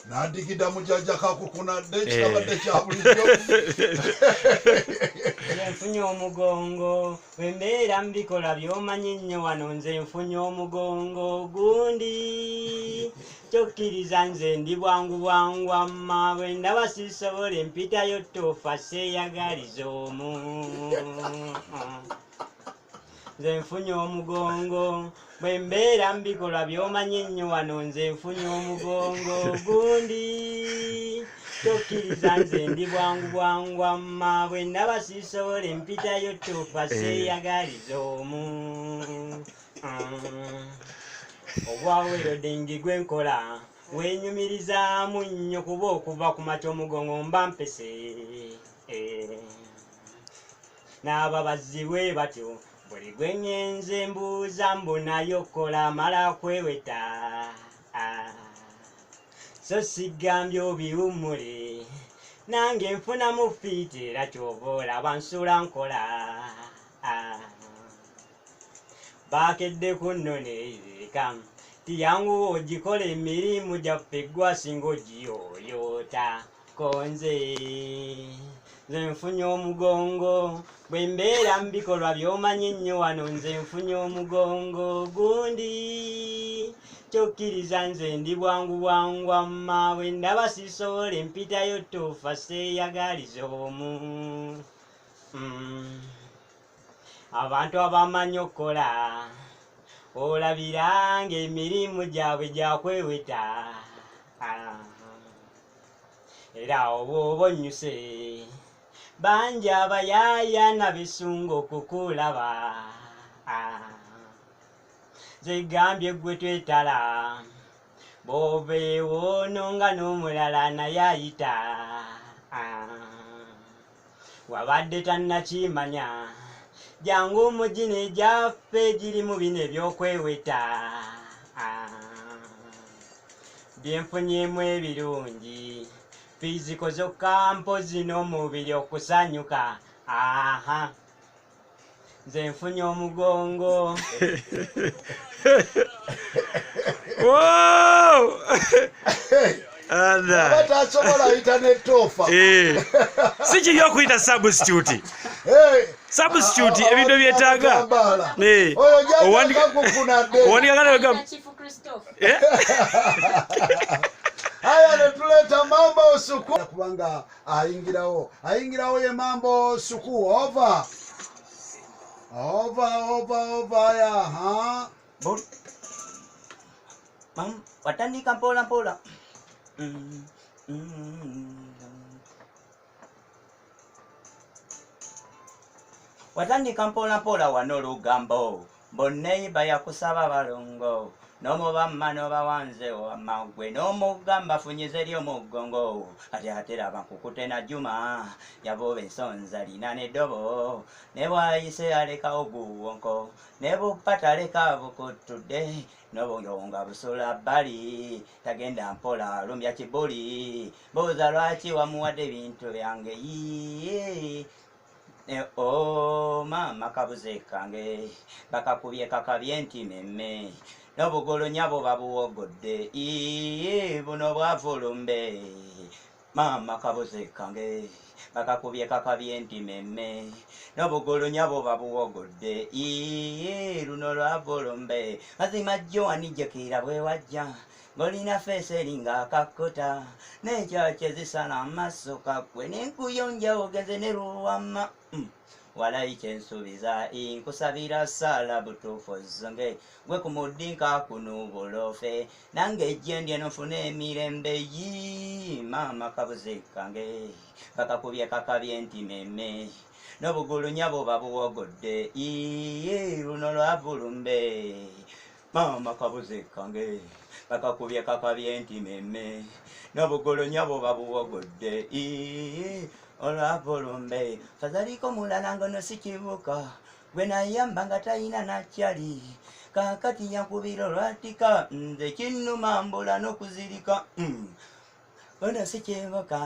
Nadigida mujaja kakukuna dekabadde kya bulijjo. Nfunye omugongo wembeera mbikola byomanyi nnyo wano nze nfunye omugongo gundi tokkiriza nze ndi bwangu bwangu amma bwe ndaba sisobole mpitayo tofa seeyagaliza omu nze nfunye omugongo bwe mbeera mbikola byomanyi nnyo wano nze nfunye omugongo gundi tokkiriza nze ndi bwangu bwangu amma bwe ndaba sisobole mpitayo tofa seeyagaliza omu obwaweerodde ngi gwe nkola wenyumirizaamu nnyo kuba okuva ku makya omugongo mba mpese n'ababazzi bwe batyo buli gwe ngenze mbuuza mbunayo kola mala kweweta so sigambye obiwummule nange nfunamu fiiti era kyova olaba nsula nkola bakedde ku nno neereka tiyangu ogikola emirimu gyaffe gwasinga ogiyooyoota konze nze nfunye omugongo bwe mbeera mbikolwa byomanyi nnyo wano nze nfunye omugongo gundi tokkiriza nze ndi bwangu bwangu amma bwe ndaba sisobole mpitayo tofa seeyagaliza omu abantu abamanyi okukola olabiranga emirimu gyabwe gyakweweta era oba oba onnyuse bangi abayaaya nabisunga okukulaba zegambye gwe twetala bw'obeewoono nga n'omulala naye ayita wabadde tannakimanya jangu omugino egyaffe girimu bino ebyokweweta byenfunyemu ebirungi fiziko zokka mpozi n'omubiri okusanyuka nze nfunye omugongo abatasobola ayita netoofa si kiri okuyita substitute substitute ebintu byetaaga aya netuleta mambo suku kubanga ayingirawo ye mambo suku ova ya watandika mpola mpola watandika mpola mpola wano olugambo bonneiba yakusaba balongo n'omubamma n'obawanze amagwe n'omugamba funyize eri omugongo ate laba nkukute na Juma yabooba ensonza lina n'eddobo ne bwayise alekawo guwonko ne bupata aleka bukutudde n'obuyonga busula bbali tagenda mpola lumbya kibuli buuza lwaki wamuwadde ebintu byange maama kabuze kange bakakubye kakabye nti memme n'obugolonya bwo babuwogodde buno bwavulumbe maama kabuze kange bakakubye kakabye nti memme n'obugolonya bwo babuwogodde luno lwavulumbe mazima jjo wanijjukira bwe wajja ng'olina feesi eringa akakuta n'ekyakye zisala amaaso kakwe n'enkuyonja ogenze ne luwama walayi kyensuubiza nkusabira ssaala butuufu ozonge gwe ku muddinka kuno bulofe nange ejjendye nofuna emirembe maama kabuze kange bakakubye kakabye nti memme n'obugulunya bwo babuwogodde luno lwavulumbe maama kabuze kange bakakubye kakabye nti memme n'obugolonya bwo babuwogodde olwavulumbe fazaliko mulala ngono si kibuka gwe nayamba nga talina nakyali kakati yankubira olwatika nze kinnuma mbula n'okuzirika ono si kibuka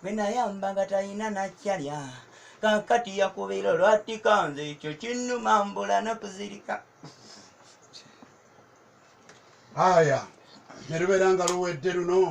gwe nayamba nga talina nakyalya kakati yakubira olwatika nze ekyo kinnuma mbula n'okuzirika aya nerubeera nga luwedde luno